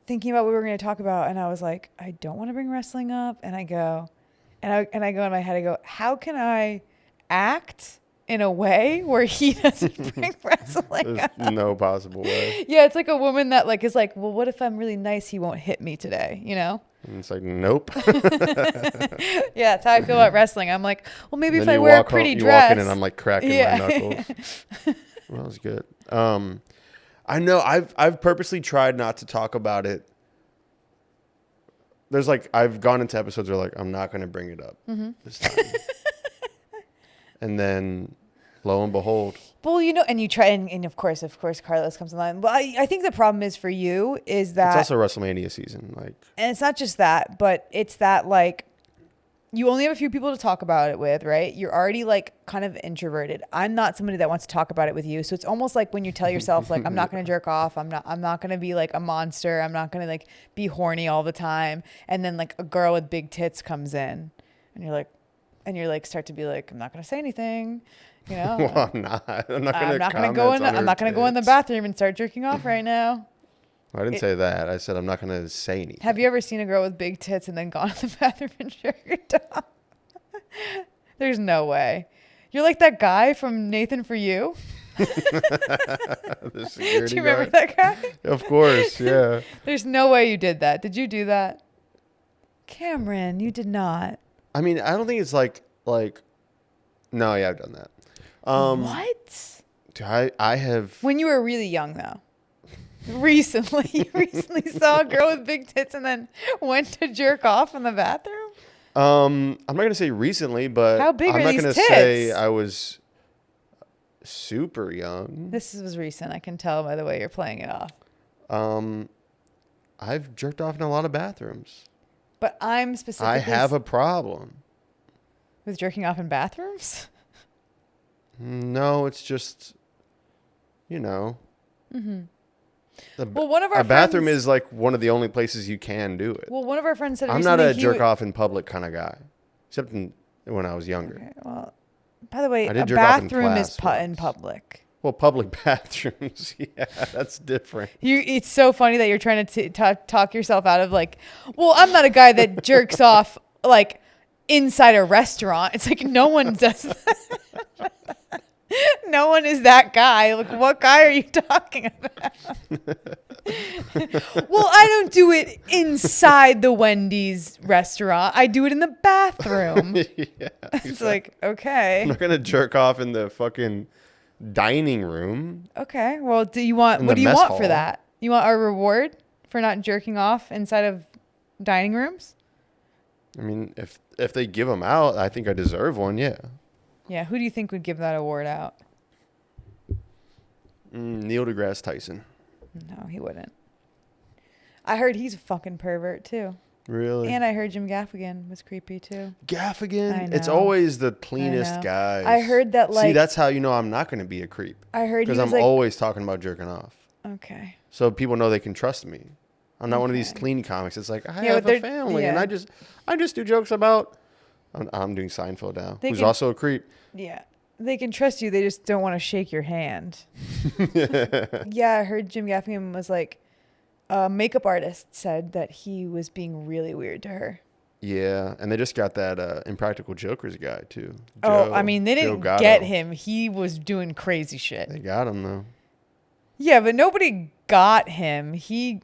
thinking about what we were going to talk about, and I was like, I don't want to bring wrestling up, and I go in my head, I go, how can I act in a way where he doesn't bring wrestling There's up? no possible way. Yeah, it's like a woman that like is like, well, what if I'm really nice? He won't hit me today, you know? And it's like, nope. Yeah, that's how I feel about wrestling. I'm like, well, maybe if Then I you wear a walk pretty home, dress. You walk in and I'm like cracking my knuckles. Well, that was good. I know I've purposely tried not to talk about it. There's like, I've gone into episodes where like, I'm not going to bring it up this time. And then lo and behold. Well, you know, and you try, and of course, Carlos comes online. But I think the problem is for you is that It's also WrestleMania season. Like, and it's not just that, but it's that like you only have a few people to talk about it with, right? You're already like kind of introverted. I'm not somebody that wants to talk about it with you. So it's almost like when you tell yourself like, I'm not going to jerk off. I'm not going to be like a monster. I'm not going to like be horny all the time. And then like a girl with big tits comes in and you're like start to be like, I'm not going to say anything, you know? well, I'm not going to go in the bathroom and start jerking off right now. I didn't say that. I said I'm not going to say anything. Have you ever seen a girl with big tits and then gone to the bathroom and jerked off? There's no way. You're like that guy from Nathan For You. The security Do you remember guard? that guy? Of course, yeah. There's no way you did that. Did you do that? Cameron, you did not. I mean, I don't think it's like no, yeah, I've done that. What? I have. When you were really young, though. Recently, you recently saw a girl with big tits and then went to jerk off in the bathroom? I'm not gonna say recently, but How big I'm are not these gonna tits? say I was super young. This was recent. I can tell by the way you're playing it off. I've jerked off in a lot of bathrooms. But I'm specifically... I have a problem. With jerking off in bathrooms? No, it's just, you know. Mm-hmm. Well, one of our a bathroom friends, is like one of the only places you can do it. Well, one of our friends said I'm recently not a he jerk would- off in public kind of guy, except when I was younger. Okay, well, by the way, I a did jerk off in bathroom is class in once. public. Well, public bathrooms, yeah, that's different. It's so funny that you're trying to talk yourself out of like, well, I'm not a guy that jerks off like inside a restaurant. It's like no one does that. No one is that guy. Like, what guy are you talking about? Well, I don't do it inside the Wendy's restaurant. I do it in the bathroom. Yeah, It's exactly. like, okay. I'm not gonna jerk off in the fucking dining room. Okay. Well, what do you want mess for hall. that? You want a reward for not jerking off inside of dining rooms? I mean, if they give them out, I think I deserve one. Yeah. Yeah. Who do you think would give that award out? Neil deGrasse Tyson. No, he wouldn't. I heard he's a fucking pervert too. Really? And I heard Jim Gaffigan was creepy too. Gaffigan. I It's know. always the I cleanest know. guys. I heard that See, like that's how you know I'm not going to be a creep. I heard he Because was I'm like always talking about jerking off. okay. So people know they can trust me. I'm not one of these Okay. clean comics. It's like, I Yeah, have but a family. yeah. And I just do jokes about, I'm doing Seinfeld now. They Who's can- also a creep. Yeah. They can trust you. They just don't want to shake your hand. Yeah, I heard Jim Gaffigan was like, a makeup artist said that he was being really weird to her. Yeah. And they just got that Impractical Jokers guy, too. Oh, I mean, they Joe didn't Gatto. get him. He was doing crazy shit. They got him, though. Yeah, but nobody got him. He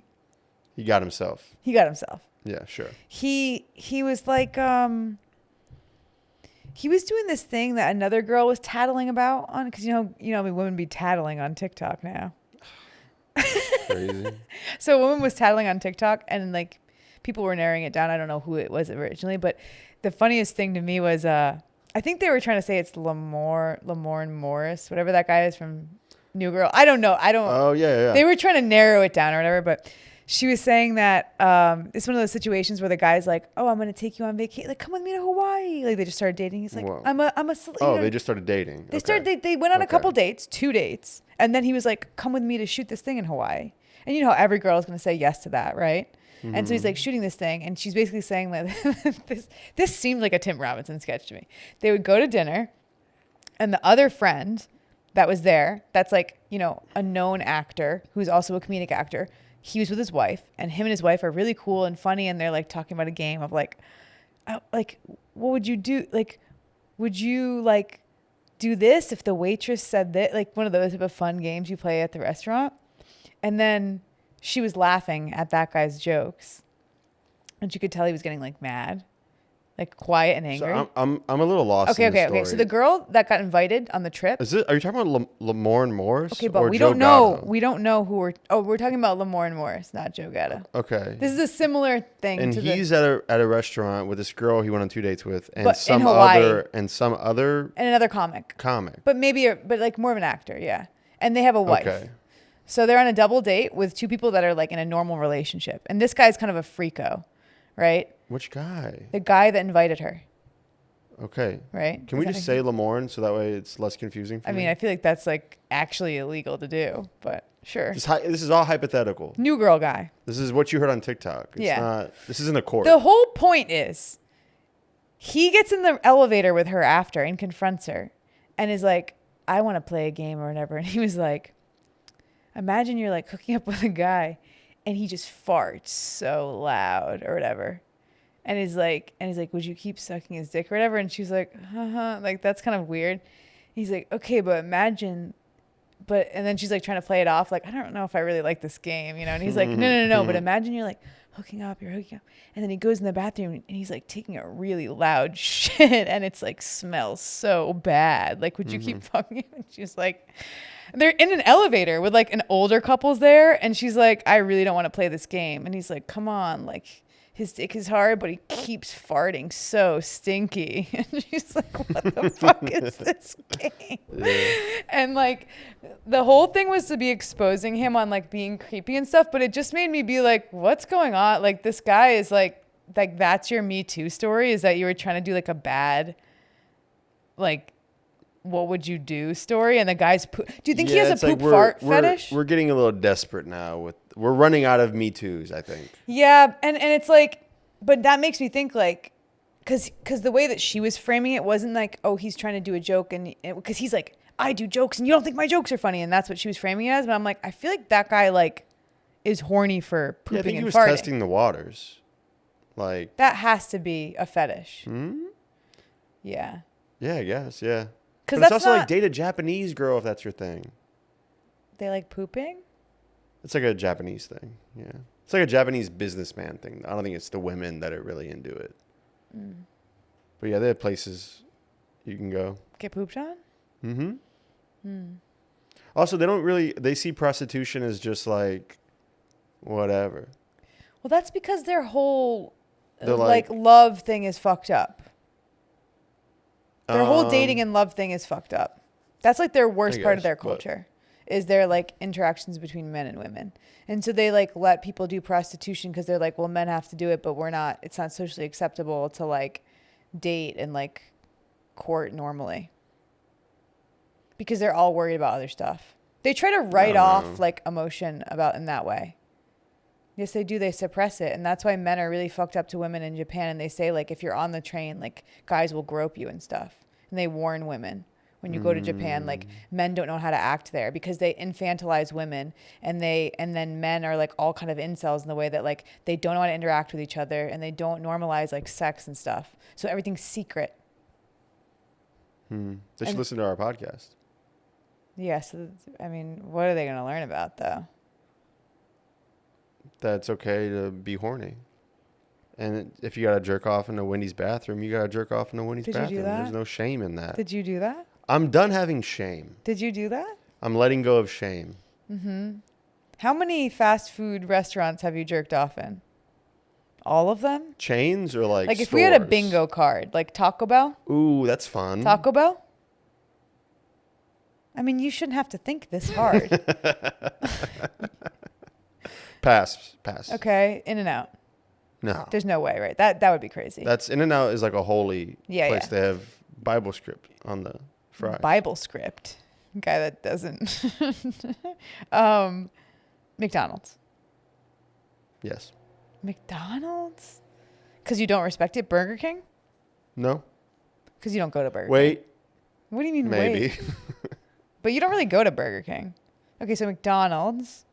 He got himself. got himself. Yeah, sure. He was like he was doing this thing that another girl was tattling about on because I mean, women be tattling on TikTok now. Crazy. So a woman was tattling on TikTok and like people were narrowing it down. I don't know who it was originally, but the funniest thing to me was I think they were trying to say it's Lamorne Morris, whatever that guy is from New Girl. I don't know. Oh, yeah. They were trying to narrow it down or whatever, but she was saying that it's one of those situations where the guy's like, "Oh, I'm gonna take you on vacation. Like, come with me to Hawaii." Like they just started dating. He's like, Whoa. "I'm a." Oh, they just started dating. They Okay. started. They went on a Okay. couple dates, 2 dates, and then he was like, "Come with me to shoot this thing in Hawaii." And you know how every girl is gonna say yes to that, right? And so he's like shooting this thing, and she's basically saying that this seemed like a Tim Robinson sketch to me. They would go to dinner, and the other friend that was there, that's like, you know, a known actor who's also a comedic actor, he was with his wife, and him and his wife are really cool and funny, and they're like talking about a game of like what would you do? Like, would you like do this if the waitress said that? Like one of those type of fun games you play at the restaurant. And then she was laughing at that guy's jokes, and you could tell he was getting like mad, like quiet and angry. So I'm a little lost. Okay. So the girl that got invited on the trip. Are you talking about Lamorne Morris? Okay, but or we Joe don't know. Gatto? We don't know who we're talking about Lamorne Morris, not Joe Gatto. Okay. This is a similar thing. And to he's at a restaurant with this girl he went on 2 dates with, and But in some Hawaii. other and another comic, comic. but but like more of an actor, yeah. And they have a wife. Okay. So they're on a double date with 2 people that are like in a normal relationship, and this guy's kind of a freako, right? Which guy? The guy that invited her, Okay. right? Can we just say Lamorne so that way it's less confusing for I me? mean, I feel like that's like actually illegal to do, but sure. This is all hypothetical. New girl guy. This is what you heard on TikTok. It's Yeah. not. This isn't a court. The whole point is he gets in the elevator with her after and confronts her and is like, I want to play a game or whatever. And he was like, imagine you're like hooking up with a guy and he just farts so loud or whatever. And he's like, would you keep sucking his dick or whatever? And she's like, like, that's kind of weird. He's like, okay, but imagine, and then she's like trying to play it off. Like, I don't know if I really like this game, you know? And he's like, no. But imagine you're like you're hooking up. And then he goes in the bathroom and he's like taking a really loud shit. And it's like smells so bad. Like, would you keep fucking him? And she's like, they're in an elevator with like an older couple's there. And she's like, I really don't want to play this game. And he's like, come on, like, his dick is hard, but he keeps farting so stinky. And she's like, what the fuck is this game? Yeah. And like the whole thing was to be exposing him on like being creepy and stuff, but it just made me be like, what's going on? Like this guy is like that's your Me Too story, is that you were trying to do like a bad, like, what would you do story? And the guy's do you think he has a poop fart fetish? We're getting a little desperate now. We're running out of Me Too's, I think. Yeah, and it's like, but that makes me think like, because the way that she was framing it wasn't like, oh, he's trying to do a joke, and because he's like, I do jokes and you don't think my jokes are funny, and that's what she was framing it as. But I'm like, I feel like that guy like is horny for pooping I think and he was farting. testing the waters. Like that has to be a fetish. Hmm? Yeah. Yeah, I guess. Yeah. Because it's that's also not, like date a Japanese girl if that's your thing. They like pooping? It's like a Japanese thing. Yeah. It's like a Japanese businessman thing. I don't think it's the women that are really into it. Mm. But yeah, they have places you can go. Get pooped on? Mm-hmm. Mm. Also, they see prostitution as just like whatever. Well, that's because their whole like love thing is fucked up. Their whole dating and love thing is fucked up. That's like their worst part of their culture, is their like interactions between men and women. And so they like let people do prostitution because they're like, well, men have to do it, but it's not socially acceptable to like date and like court normally. Because they're all worried about other stuff. They try to write off like emotion in that way. Yes, they do. They suppress it. And that's why men are really fucked up to women in Japan. And they say, like, if you're on the train, like, guys will grope you and stuff. And they warn women when you go to Japan, like, men don't know how to act there because they infantilize women. And then men are, like, all kind of incels in the way that, like, they don't know how to interact with each other. And they don't normalize, like, sex and stuff. So everything's secret. They should listen to our podcast. Yeah. So, I mean, what are they going to learn about, though? That's okay to be horny. And if you got to jerk off in a Wendy's bathroom, you got to jerk off in a Wendy's bathroom. Did you do that? There's no shame in that. Did you do that? I'm done having shame. Did you do that? I'm letting go of shame. Mm-hmm. How many fast food restaurants have you jerked off in? All of them? Chains or like if stores? we had a bingo card, like Taco Bell? Ooh, that's fun. Taco Bell? I mean, you shouldn't have to think this hard. Pass. Okay, In-N-Out. No. There's no way, right? That would be crazy. That's In-N-Out is like a holy place. Yeah. They have Bible script on the fries. Bible script. Guy that doesn't. McDonald's. Yes. McDonald's? Because you don't respect it? Burger King? No. Because you don't go to Burger King. Wait. What do you mean Maybe. wait? But you don't really go to Burger King. Okay, so McDonald's.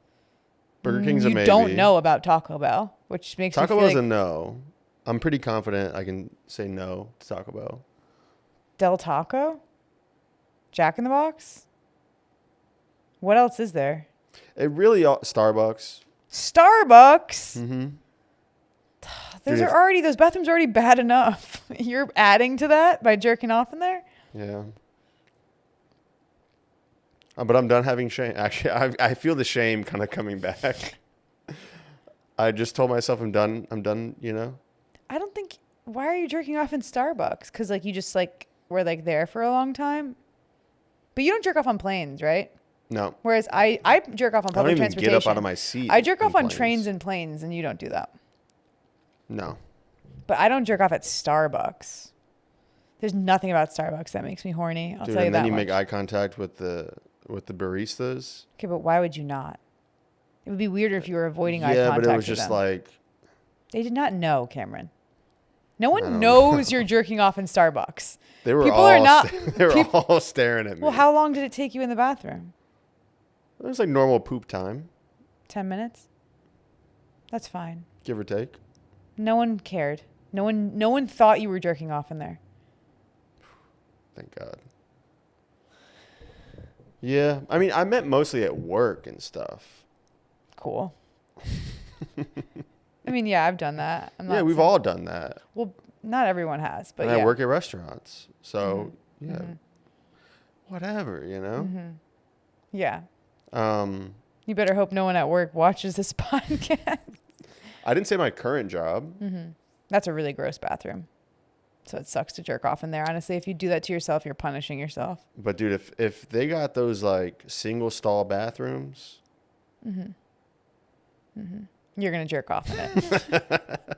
Burger King's a maybe. You don't know about Taco Bell, which makes me Taco feel Bell's like a no. I'm pretty confident I can say no to Taco Bell. Del Taco? Jack in the Box? What else is there? It really Starbucks. Starbucks? Mm-hmm. Those bathrooms are already bad enough. You're adding to that by jerking off in there? Yeah. But I'm done having shame. Actually, I feel the shame kind of coming back. I just told myself I'm done. You know. I don't think. Why are you jerking off in Starbucks? Because like you just like were like there for a long time. But you don't jerk off on planes, right? No. Whereas I jerk off on public I don't even transportation. get up out of my seat. I jerk off on planes. trains and planes, and you don't do that. No. But I don't jerk off at Starbucks. There's nothing about Starbucks that makes me horny. I'll Dude, tell you and that then you much. make eye contact with the baristas. Okay, but why would you not? It would be weirder if you were avoiding eye Yeah, contact but it was with just them. like They did not know, Cameron. No I one don't knows you're jerking off in Starbucks. they were People all are not. they were all staring at me. Well, how long did it take you in the bathroom? It was like normal poop time, 10 minutes? That's fine. give or take. No one cared. No one thought you were jerking off in there. Thank God. Yeah, I mean, I meant mostly at work and stuff. Cool. I mean, yeah, I've done that. Yeah, we've all done that. Well, not everyone has, but And yeah. I work at restaurants, so Mm-hmm. yeah, whatever, you know. Mm-hmm. Yeah. Um, You better hope no one at work watches this podcast. I didn't say my current job. Mm-hmm. That's a really gross bathroom. So it sucks to jerk off in there. Honestly, if you do that to yourself, you're punishing yourself. But dude, if they got those like single stall bathrooms, Mm-hmm. Mm-hmm. You're gonna jerk off in it.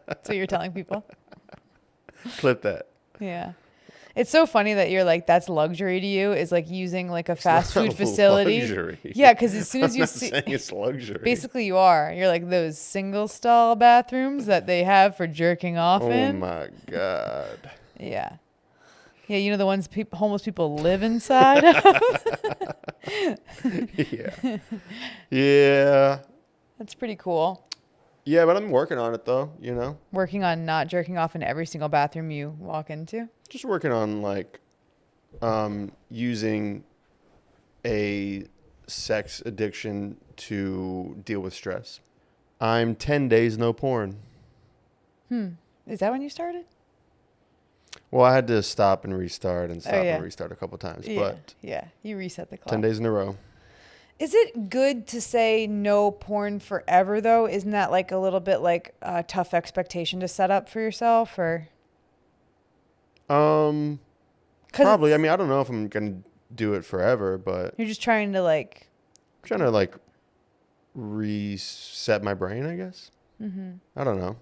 That's what you're telling people. clip that. Yeah. It's so funny that you're like, that's luxury to you, is like using like a fast not food facility. luxury. Yeah, because as soon as I'm you not see, saying it's luxury. basically you are. You're like those single stall bathrooms that they have for jerking off Oh in. my God. Yeah. Yeah, you know the ones homeless people live inside of? Yeah. Yeah. That's pretty cool. Yeah, but I'm working on it though, you know? Working on not jerking off in every single bathroom you walk into. Just working on like using a sex addiction to deal with stress. I'm 10 days no porn. Is that when you started? Well, I had to stop and restart and stop yeah. and restart a couple times, Yeah. but Yeah. You reset the clock. 10 days in a row. Is it good to say no porn forever though? Isn't that like a little bit like a tough expectation to set up for yourself, or? 'Cause Probably. I mean, I don't know if I'm going to do it forever, but you're just trying to like. I'm trying to like reset my brain, I guess. I don't know.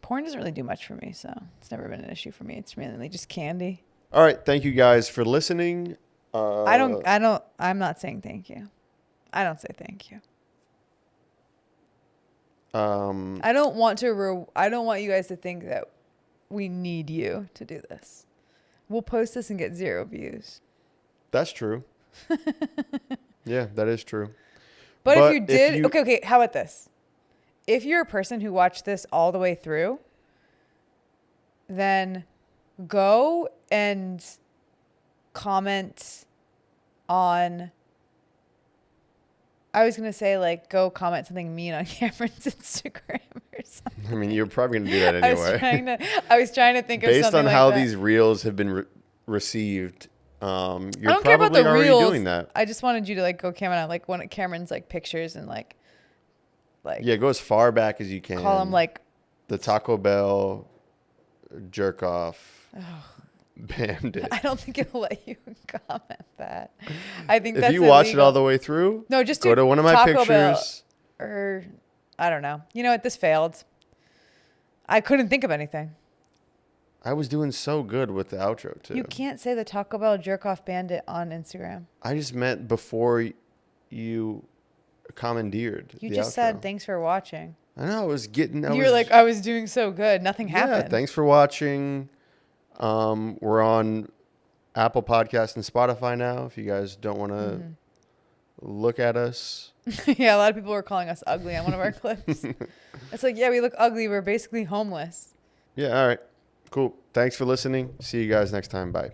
Porn doesn't really do much for me, so it's never been an issue for me. It's mainly just candy. All right. Thank you guys for listening. I'm not saying thank you. I don't say thank you. I don't want you guys to think that we need you to do this. We'll post this and get 0 views. That's true. Yeah, that is true. But if you did, okay, how about this? If you're a person who watched this all the way through, then go and comment on, I was going to say like go comment something mean on Cameron's Instagram or something. I mean, you're probably going to do that anyway. I was trying to think of Based something on like how that. these reels have been received, you're I don't care about probably the already reels. doing that. I just wanted you to like go Cameron on like one of Cameron's like pictures and like Yeah, go as far back as you can. call him like the Taco Bell jerk off Bandit. I don't think it'll let you comment that. I think If that's you watch it illegal. all the way through, No, just go do to one of my Taco Bell. pictures or I don't know. You know what? This failed. I couldn't think of anything. I was doing so good with the outro too. You can't say the Taco Bell jerk off bandit on Instagram. I just meant before you commandeered. You the just outro. said thanks for watching. I know. I was getting. You're like, I was doing so good. Nothing happened. Yeah. Thanks for watching. We're on Apple Podcasts and Spotify now. If you guys don't want to look at us. Yeah, a lot of people were calling us ugly on one of our clips. It's like, yeah, we look ugly. We're basically homeless. Yeah. All right. Cool. Thanks for listening. See you guys next time. Bye.